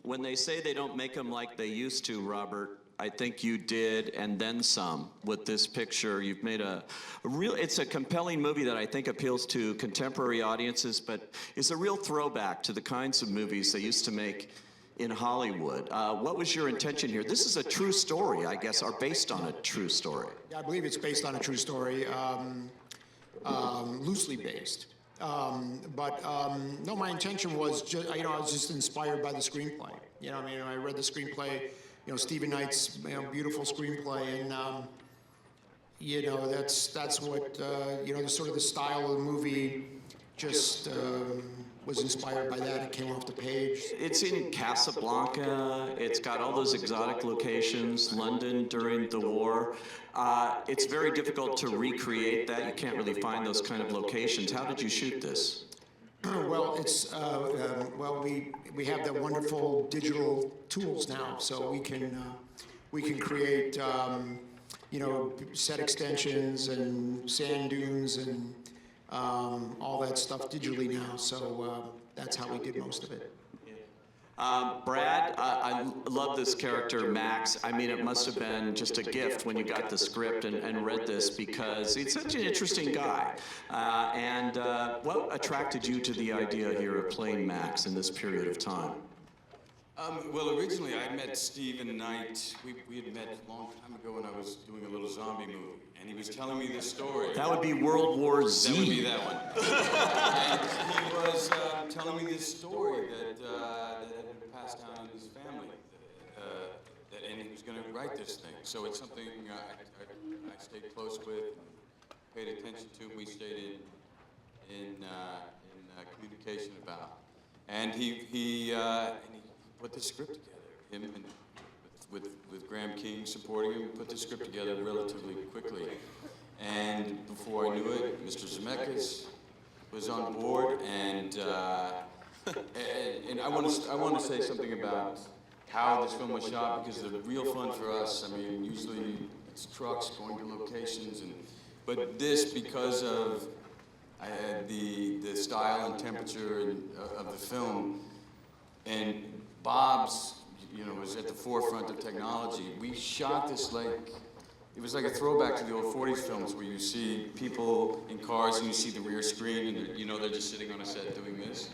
When they say they don't make them like they used to, Robert, I think you did, and then some, with this picture. You've made it's a compelling movie that I think appeals to contemporary audiences, but is a real throwback to the kinds of movies they used to make in Hollywood. What was your intention here? This is a true story, I guess, or based on a true story. Yeah, I believe it's based on a true story, loosely based. No, my intention was just, I was just inspired by the screenplay. I read the screenplay, Stephen Knight's, beautiful screenplay, and, that's what, the sort of the style of the movie just was inspired by that. It came off the page. It's in Casablanca. It's got all those exotic locations, London during the war. It's very difficult to recreate that. You can't really find those kind of locations. How did you shoot this? Well, it's we have the wonderful digital tools now, so we can create set extensions and sand dunes and all that stuff digitally now. So that's how we did most of it. Brad, I love this character, Max. I mean, it must have been just a gift when you got the script and read this, because he's such an interesting guy. What attracted you to the idea here of playing Max in this period of time? Well, originally I met Stephen Knight. We had met a long time ago when I was doing a little zombie movie, and he was telling me this story. That would be World War Z. That would be that one. And he was telling me this story that had been passed down in his family, and he was going to write this thing. So it's something I stayed close with, and paid attention to. We stayed in communication about, and he put the script together. Him and with Graham King supporting him, put the script together relatively quickly. And before I knew it, Mr. Zemeckis was on board, and I want to say something about how this film was shot, because the real fun for us, I mean, usually it's trucks going to locations, but this, because of the style and temperature of the film, and Bob's, was at the forefront of technology. We shot this it was like a throwback to the old 40s films where you see people in cars and you see the rear screen and they're just sitting on a set doing this.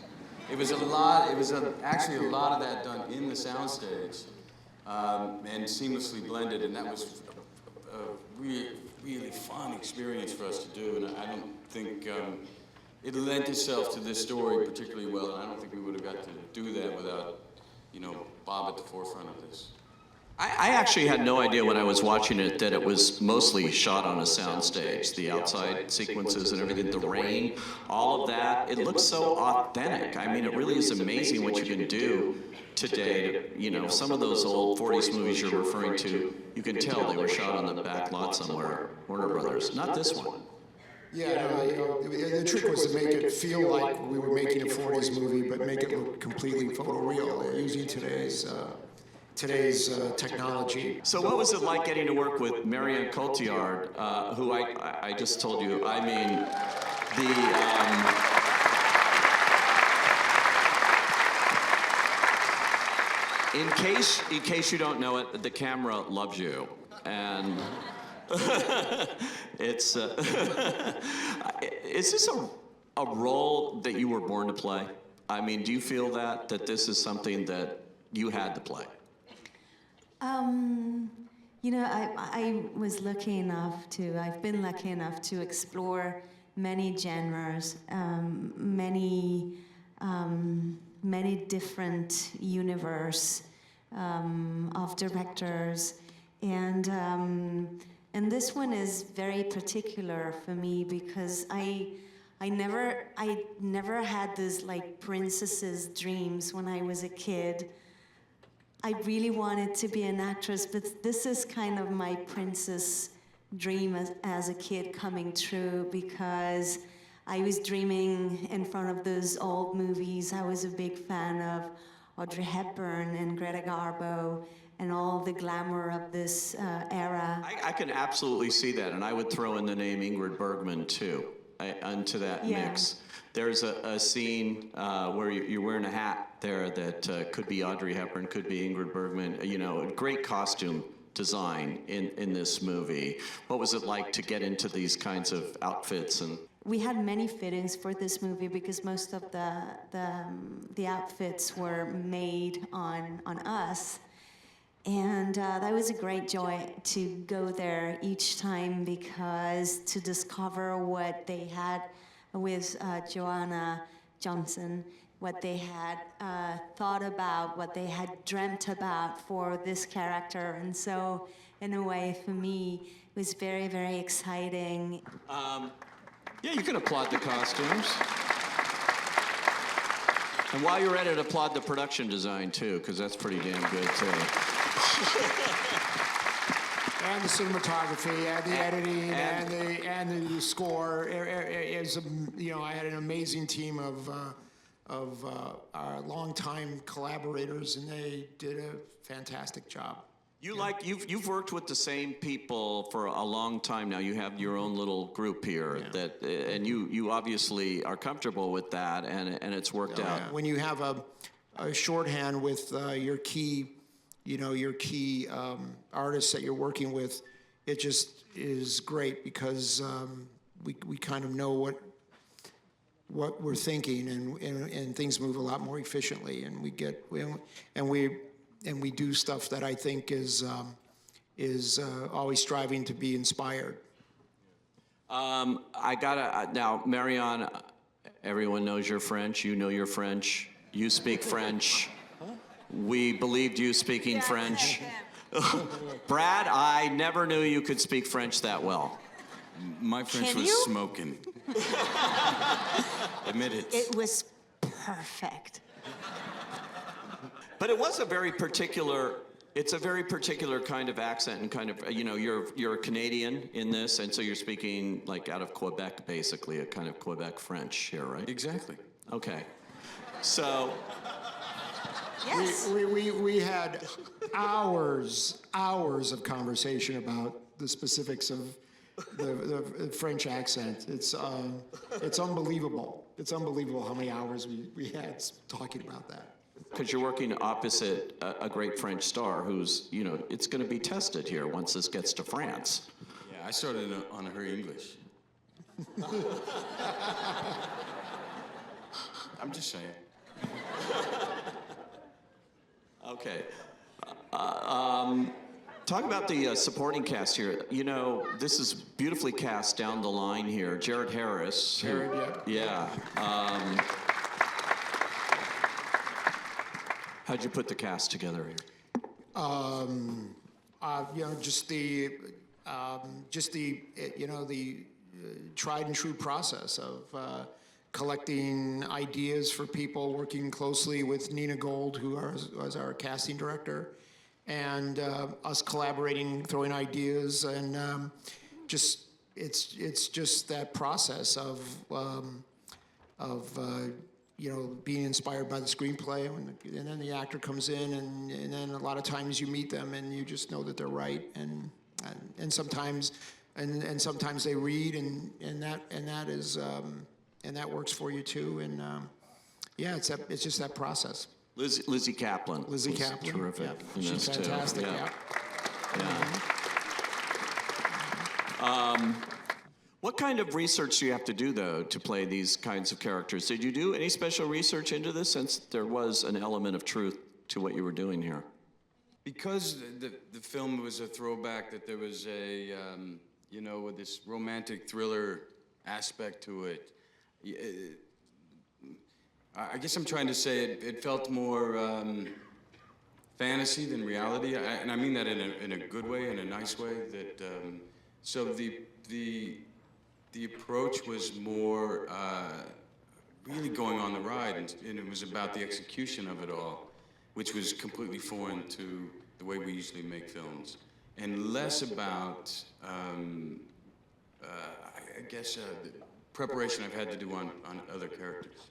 It was actually a lot of that done in the soundstage and seamlessly blended, and that was a really fun experience for us to do, and I don't think it lent itself to this story particularly well, and I don't think we would have got to do that without Bob at the forefront of this. I actually had no idea when I was watching it that it was mostly shot on a soundstage. The outside sequences and everything, the rain, all of that. It looks so authentic. I mean, it really is amazing what you can do today. Some of those old 40s movies you're referring to, you can tell they were shot on the back lot somewhere, Warner Brothers. Not this one. Yeah, the trick was to make it feel like we were making a 40s movie, but make it look completely photoreal, using today's technology. So what was it like getting to work with Marion Cotillard, who I just told you, I mean, in case you don't know it, the camera loves you, and it's is this a role that you were born to play? I mean, do you feel that this is something that you had to play? I was lucky enough I've been lucky enough to explore many genres, many different universe of directors, and this one is very particular for me because I never had this princess's dreams when I was a kid. I really wanted to be an actress, but this is kind of my princess dream as a kid coming true, because I was dreaming in front of those old movies. I was a big fan of Audrey Hepburn and Greta Garbo and all the glamour of this era. I can absolutely see that, and I would throw in the name Ingrid Bergman too, into that mix. There's a scene where you're wearing a hat there that could be Audrey Hepburn, could be Ingrid Bergman. You know, great costume design in this movie. What was it like to get into these kinds of outfits? And we had many fittings for this movie because most of the outfits were made on us. And that was a great joy to go there each time, because to discover what they had with Joanna Johnson, what they had thought about, what they had dreamt about for this character. And so, in a way, for me, it was very, very exciting. yeah, you can applaud the costumes. And while you're at it, applaud the production design, too, because that's pretty damn good, too. And the cinematography, and the editing, and the score. You know, I had an amazing team of our longtime collaborators, and they did a fantastic job. You've worked with the same people for a long time now. You have your own little group here that, and you obviously are comfortable with that, and it's worked out. When you have a shorthand with your key, your key artists that you're working with, it just is great because we kind of know what we're thinking, and things move a lot more efficiently, and we do stuff that I think is always striving to be inspired. I gotta now, Marianne. Everyone knows you're French. You know you're French. You speak French. We believed you speaking French. Brad, I never knew you could speak French that well. My French Can was you? smoking. Admit it. It was perfect. But it was a very particular. It's a very particular kind of accent and kind of, you're a Canadian in this, and so you're speaking like out of Quebec, basically, a kind of Quebec French here, right? Exactly. Okay. So. Yes. We had hours of conversation about the specifics of the French accent. It's unbelievable. It's unbelievable how many hours we had talking about that. Because you're working opposite a great French star who's, it's going to be tested here once this gets to France. Yeah, I started on her English. I'm just saying. Okay. Talk about the supporting cast here. This is beautifully cast down the line here. Jared Harris. Jared, yeah. How'd you put the cast together here? Just the tried and true process of collecting ideas for people, working closely with Nina Gold, who was our casting director, and us collaborating, throwing ideas, and it's just that process of being inspired by the screenplay, and then the actor comes in, and then a lot of times you meet them and you just know that they're right, and sometimes they read, and that works for you too, and it's just that process. Lizzie Kaplan. Lizzie was Kaplan, terrific. yeah. in She's this, too. fantastic. Yeah. What kind of research do you have to do, though, to play these kinds of characters? Did you do any special research into this, since there was an element of truth to what you were doing here? Because the film was a throwback, that there was a, with this romantic thriller aspect to it. I guess I'm trying to say it felt more fantasy than reality, and I mean that in a good way, in a nice way. That so the approach was more really going on the ride, and it was about the execution of it all, which was completely foreign to the way we usually make films, and less about, I guess, the preparation I've had to do on other characters.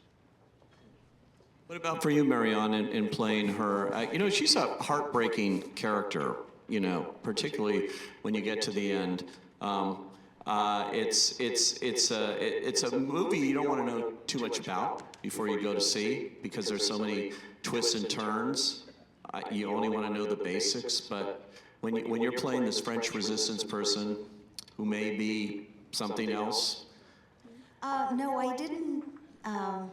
What about for you, Marianne, in playing her? She's a heartbreaking character, particularly when you get to the end. It's a movie you don't want to know too much about before you go to see, because there's so many twists and turns. You only want to know the basics, but when you're playing this French Resistance person who may be something else. No, I didn't. I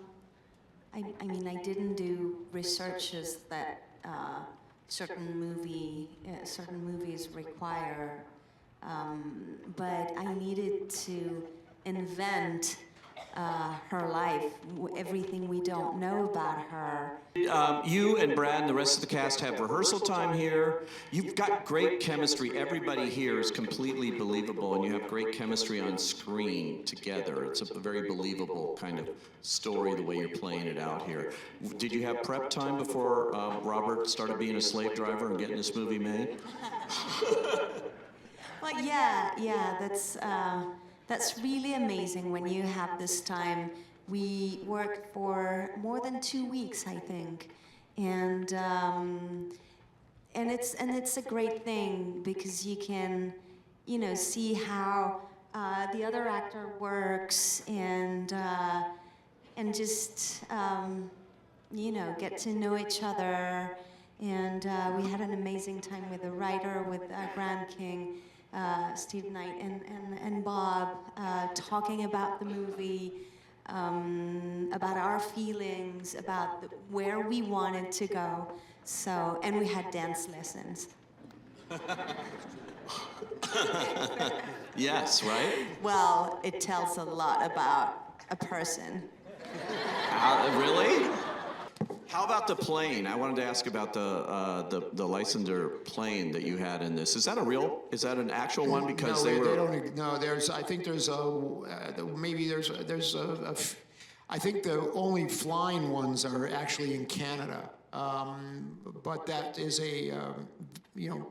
mean, I didn't do researches that certain movies require, but I needed to invent her life, everything we don't know about her. You and Brad and the rest of the cast have rehearsal time here. You've got great chemistry. Everybody here is completely believable, and you have great chemistry on screen together. It's a very believable kind of story, the way you're playing it out here. Did you have prep time before Robert started being a slave driver and getting this movie made? Well, yeah, that's really amazing when you have this time. We worked for more than 2 weeks, I think, and it's a great thing because you can, see how the other actor works and just get to know each other. And we had an amazing time with the writer, with Grand King. Steve Knight and Bob talking about the movie, about our feelings, about where we wanted to go. So, and we had dance lessons. Yes, right? Well, it tells a lot about a person. Really? How about the plane? I wanted to ask about the Lysander plane that you had in this. Is that an actual one? Because no, they don't. No, I think there's I think the only flying ones are actually in Canada. But that is a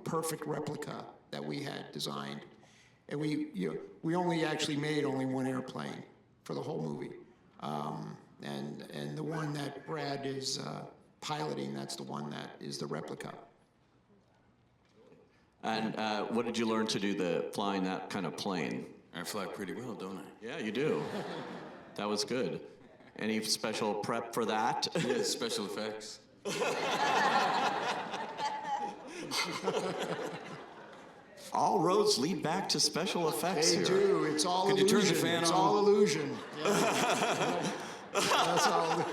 perfect replica that we had designed, and we only actually made one airplane for the whole movie. And the one that Brad is piloting, that's the one that is the replica. And what did you learn to do flying that kind of plane? I fly pretty well, don't I? Yeah, you do. That was good. Any special prep for that? Yeah, special effects. All roads lead back to special effects They here. do. It's all Could illusion. you turn the fan it's on? all illusion. Yeah. That's all.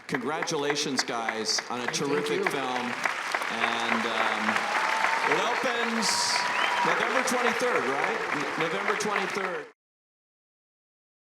Congratulations, guys, on a terrific film. And it opens November 23rd, right? November 23rd.